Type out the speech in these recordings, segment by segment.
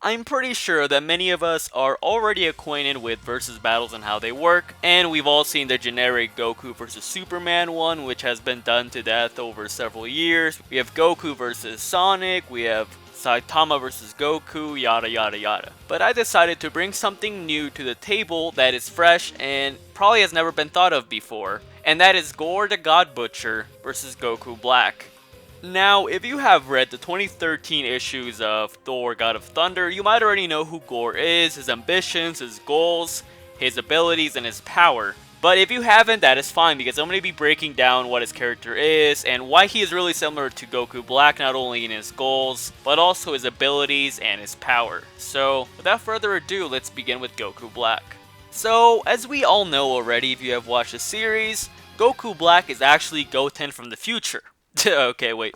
I'm pretty sure that many of us are already acquainted with versus battles and how they work, and we've all seen the generic Goku vs Superman one, which has been done to death over several years. We have Goku vs Sonic, we have Saitama vs Goku, yada yada yada. But I decided to bring something new to the table that is fresh and probably has never been thought of before, and that is Gorr the God Butcher versus Goku Black. Now, if you have read the 2013 issues of Thor God of Thunder, you might already know who Gorr is, his ambitions, his goals, his abilities, and his power. But if you haven't, that is fine, because I'm going to be breaking down what his character is and why he is really similar to Goku Black, not only in his goals, but also his abilities and his power. So, without further ado, let's begin with Goku Black. So, as we all know already if you have watched the series, Goku Black is actually Goten from the future. Okay, wait.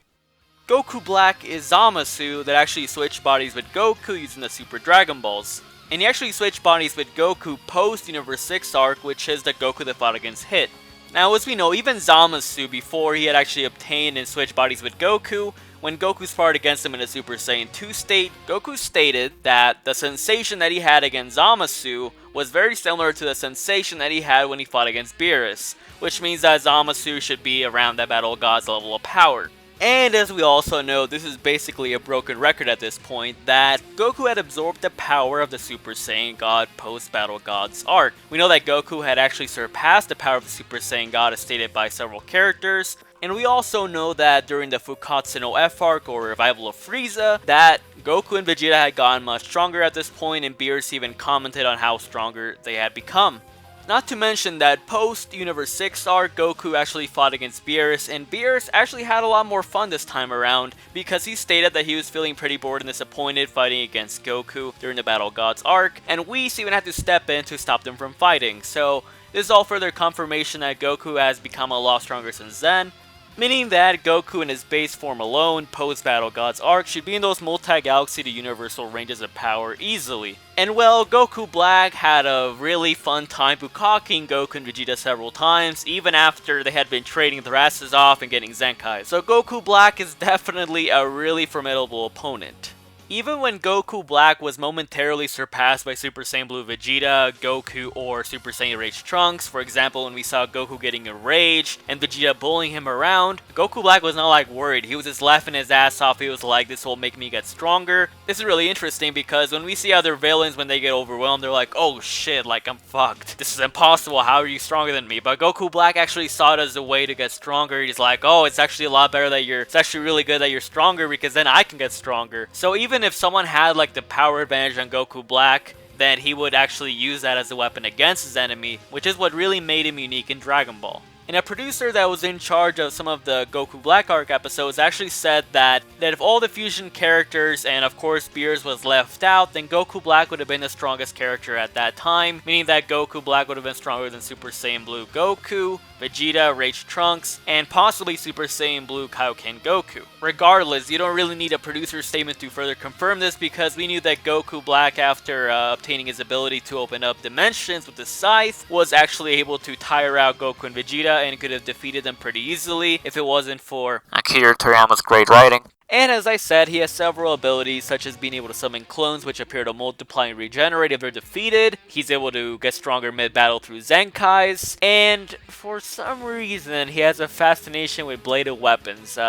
Goku Black is Zamasu that actually switched bodies with Goku using the Super Dragon Balls. And he actually switched bodies with Goku post Universe 6 arc, which is the Goku that fought against Hit. Now, as we know, even Zamasu, before he had actually obtained and switched bodies with Goku, when Goku sparred against him in a Super Saiyan 2 state, Goku stated that the sensation that he had against Zamasu was very similar to the sensation that he had when he fought against Beerus, which means that Zamasu should be around that Battle of Gods level of power. And as we also know, this is basically a broken record at this point, that Goku had absorbed the power of the Super Saiyan God post-Battle Gods arc. We know that Goku had actually surpassed the power of the Super Saiyan God as stated by several characters, and we also know that during the Fukatsu no F arc, or Revival of Frieza, that Goku and Vegeta had gotten much stronger at this point, and Beerus even commented on how stronger they had become. Not to mention that post Universe 6 arc, Goku actually fought against Beerus, and Beerus actually had a lot more fun this time around because he stated that he was feeling pretty bored and disappointed fighting against Goku during the Battle Gods arc, and Whis even had to step in to stop them from fighting. So this is all further confirmation that Goku has become a lot stronger since then, meaning that Goku in his base form alone, post-Battle Gods arc, should be in those multi-galaxy to universal ranges of power easily. And well, Goku Black had a really fun time bukkaking Goku and Vegeta several times, even after they had been trading their asses off and getting Zenkai. So Goku Black is definitely a really formidable opponent. Even when Goku Black was momentarily surpassed by Super Saiyan Blue Vegeta, Goku, or Super Saiyan Rage Trunks, for example when we saw Goku getting enraged and Vegeta bullying him around, Goku Black was not like worried. He was just laughing his ass off. He was like, this will make me get stronger. This is really interesting because when we see other villains, when they get overwhelmed, they're like, oh shit, like I'm fucked. This is impossible. How are you stronger than me? But Goku Black actually saw it as a way to get stronger. He's like, oh, it's actually a lot better that it's actually really good that you're stronger because then I can get stronger. So even if someone had like the power advantage on Goku Black, then he would actually use that as a weapon against his enemy, which is what really made him unique in Dragon Ball. And a producer that was in charge of some of the Goku Black arc episodes actually said that if all the fusion characters and of course Beerus was left out, then Goku Black would have been the strongest character at that time, meaning that Goku Black would have been stronger than Super Saiyan Blue Goku, Vegeta, Rage Trunks, and possibly Super Saiyan Blue Kaioken Goku. Regardless, you don't really need a producer's statement to further confirm this because we knew that Goku Black, after obtaining his ability to open up dimensions with the Scythe, was actually able to tire out Goku and Vegeta and could have defeated them pretty easily if it wasn't for Akira Toriyama's great writing. And as I said, he has several abilities such as being able to summon clones which appear to multiply and regenerate if they're defeated. He's able to get stronger mid-battle through Zenkais, and for some reason he has a fascination with bladed weapons.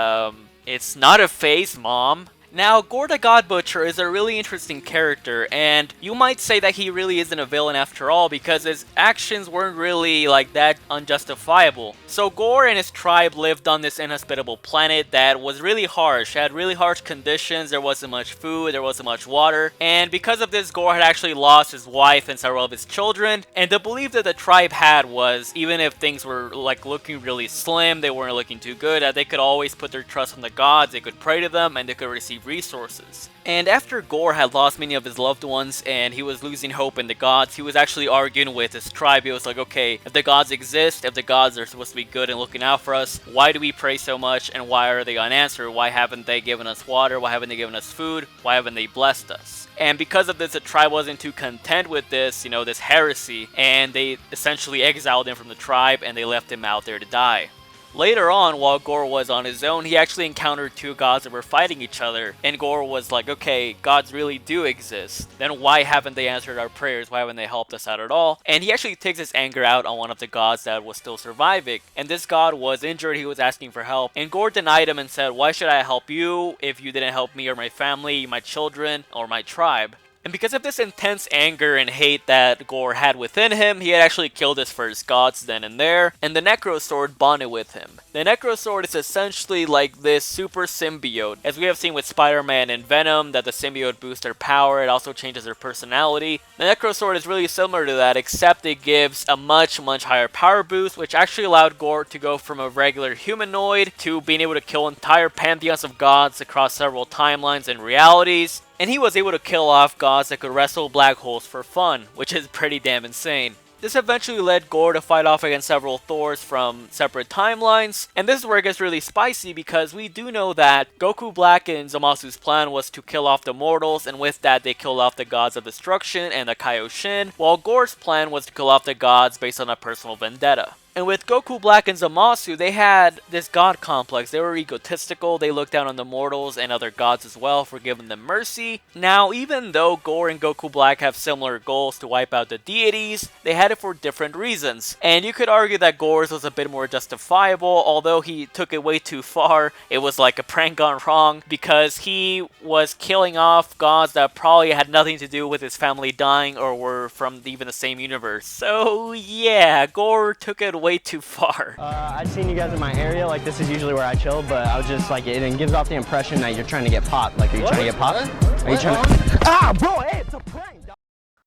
It's not a phase, Mom. Now, Gorr the God Butcher is a really interesting character, and you might say that he really isn't a villain after all because his actions weren't really like that unjustifiable. So Gorr and his tribe lived on this inhospitable planet that was really harsh, had really harsh conditions, there wasn't much food, there wasn't much water, and because of this, Gorr had actually lost his wife and several of his children, and the belief that the tribe had was, even if things were like looking really slim, they weren't looking too good, that they could always put their trust in the gods, they could pray to them, and they could receive resources. And after Gorr had lost many of his loved ones and he was losing hope in the gods, he was actually arguing with his tribe. He was like, okay, if the gods exist, if the gods are supposed to be good and looking out for us, why do we pray so much and why are they unanswered? Why haven't they given us water? Why haven't they given us food? Why haven't they blessed us? And because of this, the tribe wasn't too content with this, this heresy, and they essentially exiled him from the tribe and they left him out there to die. Later on, while Gorr was on his own, he actually encountered two gods that were fighting each other, and Gorr was like, okay, gods really do exist. Then why haven't they answered our prayers? Why haven't they helped us out at all? And he actually takes his anger out on one of the gods that was still surviving. And this god was injured, he was asking for help, and Gorr denied him and said, why should I help you if you didn't help me or my family, my children, or my tribe? And because of this intense anger and hate that Gorr had within him, he had actually killed his first gods then and there, and the Necro Sword bonded with him. The Necro Sword is essentially like this super symbiote. As we have seen with Spider-Man and Venom, that the symbiote boosts their power, it also changes their personality. The Necro Sword is really similar to that, except it gives a much higher power boost, which actually allowed Gorr to go from a regular humanoid to being able to kill entire pantheons of gods across several timelines and realities. And he was able to kill off gods that could wrestle black holes for fun, which is pretty damn insane. This eventually led Gorr to fight off against several Thors from separate timelines, and this is where it gets really spicy because we do know that Goku Black and Zamasu's plan was to kill off the mortals, and with that they killed off the gods of destruction and the Kaioshin, while Gorr's plan was to kill off the gods based on a personal vendetta. And with Goku Black and Zamasu, they had this god complex. They were egotistical, they looked down on the mortals and other gods as well for giving them mercy. Now, even though Gorr and Goku Black have similar goals to wipe out the deities, they had it for different reasons. And you could argue that Gorr's was a bit more justifiable, although he took it way too far. It was like a prank gone wrong, because he was killing off gods that probably had nothing to do with his family dying or were from even the same universe. So yeah, Gorr took it way too far. I'd seen you guys in my area, like this is usually where I chill, but I was just like, it gives off the impression that you're trying to get popped. Like, are you trying to get popped? Are you trying to... Ah, bro, hey, it's a prank!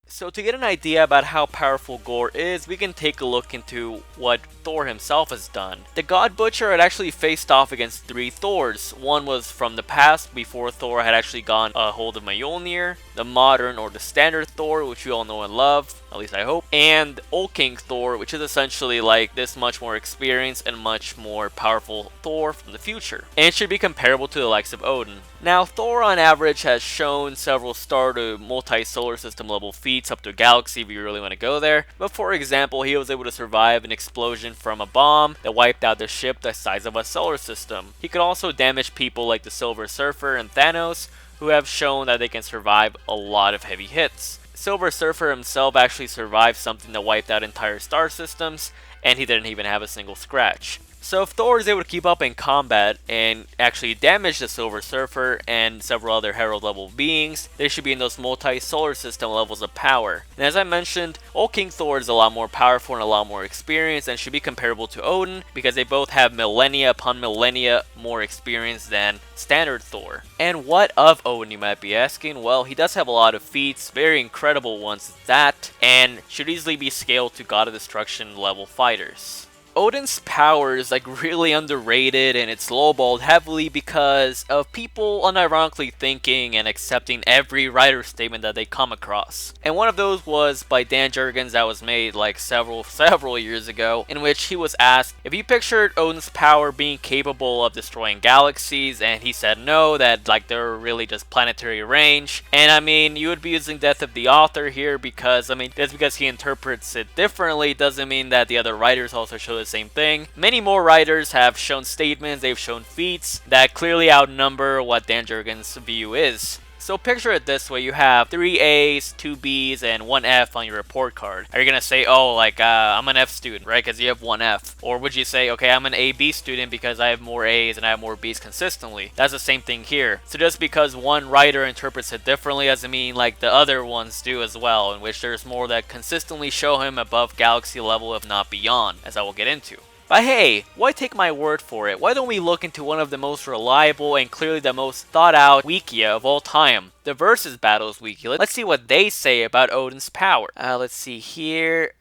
So to get an idea about how powerful Gorr is, we can take a look into what Thor himself has done. The God Butcher had actually faced off against 3 Thors. One was from the past, before Thor had actually gone a hold of Mjolnir, the modern or the standard Thor, which we all know and love, at least I hope, and Old King Thor, which is essentially like this much more experienced and much more powerful Thor from the future, and should be comparable to the likes of Odin. Now, Thor on average has shown several star to multi-solar system level feats up to a galaxy if you really want to go there, but for example, he was able to survive an explosion from a bomb that wiped out the ship the size of a solar system. He could also damage people like the Silver Surfer and Thanos, who have shown that they can survive a lot of heavy hits. Silver Surfer himself actually survived something that wiped out entire star systems, and he didn't even have a single scratch. So if Thor is able to keep up in combat and actually damage the Silver Surfer and several other Herald level beings, they should be in those multi-solar system levels of power. And as I mentioned, Old King Thor is a lot more powerful and a lot more experienced and should be comparable to Odin because they both have millennia upon millennia more experience than standard Thor. And what of Odin, you might be asking? Well, he does have a lot of feats, very incredible ones at that, and should easily be scaled to God of Destruction level fighters. Odin's power is like really underrated and it's lowballed heavily because of people unironically thinking and accepting every writer statement that they come across. And one of those was by Dan Jurgens that was made like several years ago, in which he was asked if he pictured Odin's power being capable of destroying galaxies, and he said no, that like they're really just planetary range. And I mean, you would be using death of the author here because I mean, just because he interprets it differently doesn't mean that the other writers also show the same thing. Many more writers have shown statements, they've shown feats that clearly outnumber what Dan Jurgens' view is. So picture it this way, you have 3 A's, 2 B's, and 1 F on your report card. Are you gonna say, oh, like, I'm an F student, right, because you have 1 F? Or would you say, okay, I'm an AB student because I have more A's and I have more B's consistently? That's the same thing here. So just because one writer interprets it differently doesn't mean like the other ones do as well, in which there's more that consistently show him above galaxy level if not beyond, as I will get into. But hey, why take my word for it? Why don't we look into one of the most reliable and clearly the most thought out wikia of all time, the Versus Battles wiki. Let's see what they say about Odin's power. Let's see here.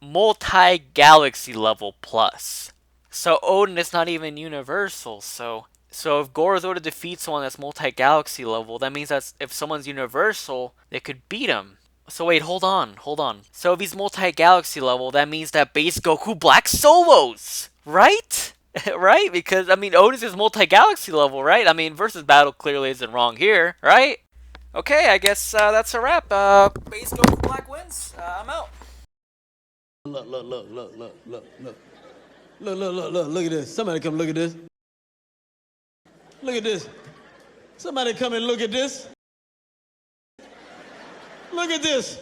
Multi-galaxy level plus. So Odin is not even universal, so if Gorr is able to defeat someone that's multi-galaxy level, that means that if someone's universal, they could beat him. So wait, hold on. So if he's multi-galaxy level, that means that base Goku Black solos, right? Right? Because, I mean, Odin is multi-galaxy level, right? I mean, Versus Battle clearly isn't wrong here, right? Okay, I guess that's a wrap. Base Goku Black wins. I'm out. Look. Look at this. Somebody come look at this. Look at this. Somebody come and look at this. Look at this.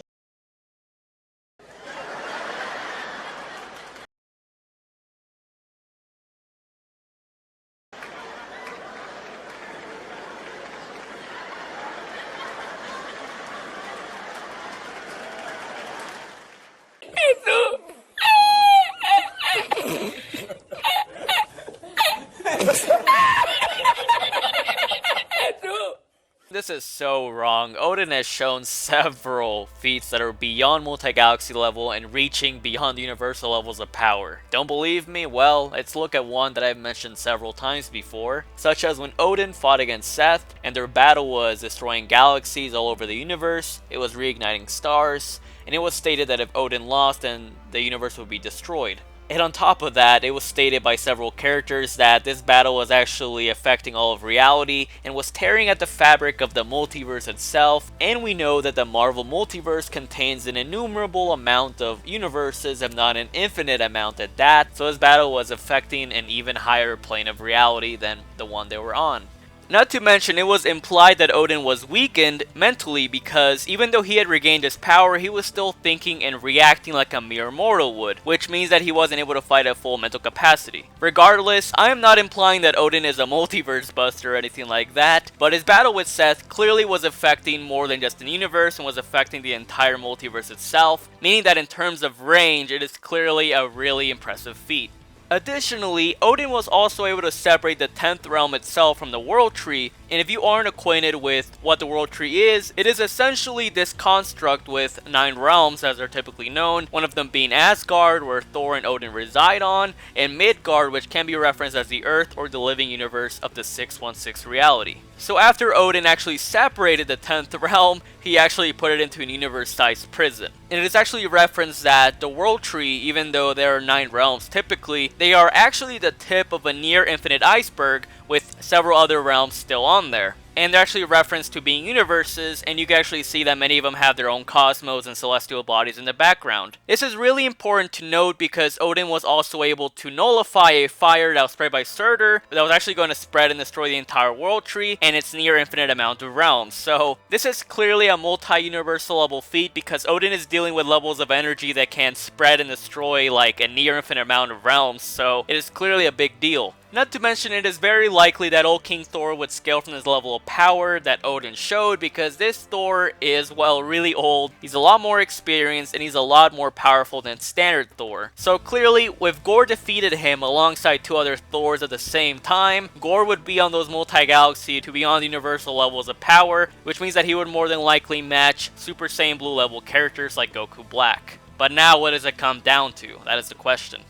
This is so wrong. Odin has shown several feats that are beyond multi-galaxy level and reaching beyond the universal levels of power. Don't believe me? Well, let's look at one that I've mentioned several times before, such as when Odin fought against Seth and their battle was destroying galaxies all over the universe, it was reigniting stars, and it was stated that if Odin lost, then the universe would be destroyed. And on top of that, it was stated by several characters that this battle was actually affecting all of reality and was tearing at the fabric of the multiverse itself, and we know that the Marvel multiverse contains an innumerable amount of universes, if not an infinite amount at that, so this battle was affecting an even higher plane of reality than the one they were on. Not to mention, it was implied that Odin was weakened mentally because even though he had regained his power, he was still thinking and reacting like a mere mortal would, which means that he wasn't able to fight at full mental capacity. Regardless, I am not implying that Odin is a multiverse buster or anything like that, but his battle with Seth clearly was affecting more than just the universe and was affecting the entire multiverse itself, meaning that in terms of range, it is clearly a really impressive feat. Additionally, Odin was also able to separate the 10th realm itself from the World Tree, and if you aren't acquainted with what the World Tree is, it is essentially this construct with 9 realms as they're typically known, one of them being Asgard, where Thor and Odin reside on, and Midgard, which can be referenced as the Earth or the living universe of the 616 reality. So after Odin actually separated the 10th realm, he actually put it into an universe-sized prison. And it is actually referenced that the World Tree, even though there are 9 realms typically, they are actually the tip of a near infinite iceberg with several other realms still on there. And they're actually referenced to being universes, and you can actually see that many of them have their own cosmos and celestial bodies in the background. This is really important to note because Odin was also able to nullify a fire that was spread by Surtur that was actually going to spread and destroy the entire World Tree and its near infinite amount of realms. So this is clearly a multi-universal level feat because Odin is dealing with levels of energy that can spread and destroy like a near infinite amount of realms, so it is clearly a big deal. Not to mention, it is very likely that old King Thor would scale from this level of power that Odin showed because this Thor is, well, really old, he's a lot more experienced, and he's a lot more powerful than standard Thor. So clearly, if Gorr defeated him alongside 2 other Thors at the same time, Gorr would be on those multi-galaxy to beyond universal levels of power, which means that he would more than likely match Super Saiyan Blue level characters like Goku Black. But now what does it come down to? That is the question.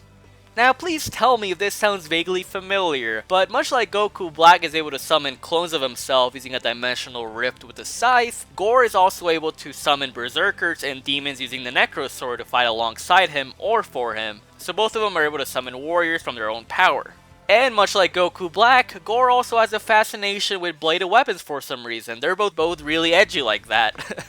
Now please tell me if this sounds vaguely familiar, but much like Goku Black is able to summon clones of himself using a dimensional rift with the scythe, Gorr is also able to summon berserkers and demons using the Necro Sword to fight alongside him or for him, so both of them are able to summon warriors from their own power. And much like Goku Black, Gorr also has a fascination with bladed weapons for some reason. They're both really edgy like that.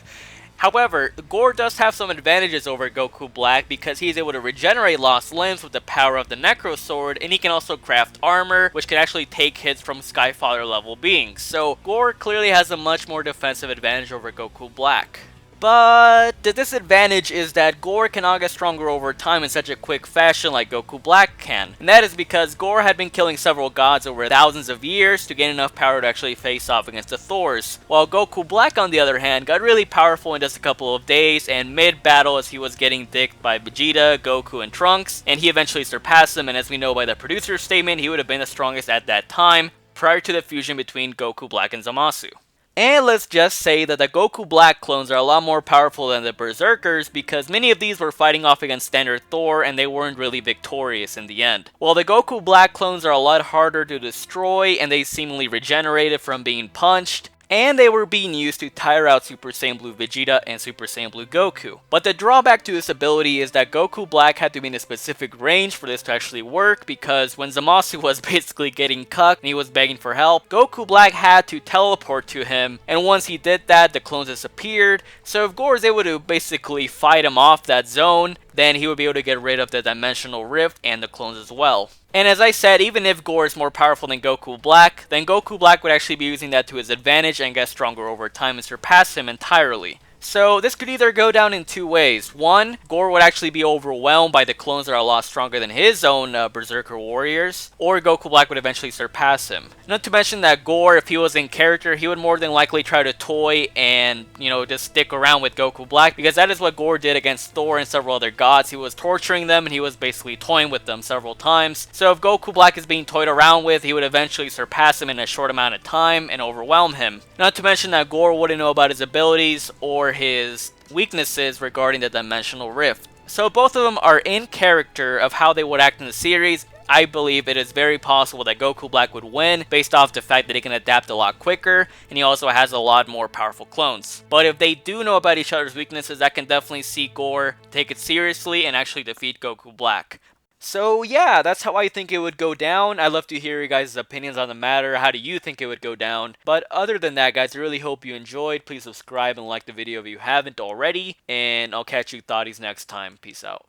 However, Gorr does have some advantages over Goku Black because he's able to regenerate lost limbs with the power of the Necro Sword, and he can also craft armor, which can actually take hits from Skyfather level beings. So Gorr clearly has a much more defensive advantage over Goku Black. But the disadvantage is that Gorr cannot get stronger over time in such a quick fashion like Goku Black can. And that is because Gorr had been killing several gods over thousands of years to gain enough power to actually face off against the Thors. While Goku Black on the other hand got really powerful in just a couple of days, and mid-battle as he was getting dicked by Vegeta, Goku, and Trunks, and he eventually surpassed them, and as we know by the producer's statement, he would have been the strongest at that time, prior to the fusion between Goku Black and Zamasu. And let's just say that the Goku Black clones are a lot more powerful than the Berserkers because many of these were fighting off against standard Thor and they weren't really victorious in the end. While the Goku Black clones are a lot harder to destroy and they seemingly regenerated from being punched, and they were being used to tire out Super Saiyan Blue Vegeta and Super Saiyan Blue Goku. But the drawback to this ability is that Goku Black had to be in a specific range for this to actually work, because when Zamasu was basically getting cucked and he was begging for help, Goku Black had to teleport to him, and once he did that, the clones disappeared. So if Gorr was able to basically fight him off that zone, then he would be able to get rid of the dimensional rift and the clones as well. And as I said, even if Gorr is more powerful than Goku Black, then Goku Black would actually be using that to his advantage and get stronger over time and surpass him entirely. So this could either go down in two ways. One, Gorr would actually be overwhelmed by the clones that are a lot stronger than his own Berserker warriors, or Goku Black would eventually surpass him. Not to mention that Gorr, if he was in character, he would more than likely try to toy and, just stick around with Goku Black, because that is what Gorr did against Thor and several other gods. He was torturing them and he was basically toying with them several times. So if Goku Black is being toyed around with, he would eventually surpass him in a short amount of time and overwhelm him. Not to mention that Gorr wouldn't know about his abilities or his weaknesses regarding the dimensional rift. So both of them are in character of how they would act in the series. I believe it is very possible that Goku Black would win based off the fact that he can adapt a lot quicker and he also has a lot more powerful clones. But if they do know about each other's weaknesses, I can definitely see Gorr take it seriously and actually defeat Goku Black. So yeah, that's how I think it would go down. I'd love to hear your guys' opinions on the matter. How do you think it would go down? But other than that, guys, I really hope you enjoyed. Please subscribe and like the video if you haven't already. And I'll catch you thotties next time. Peace out.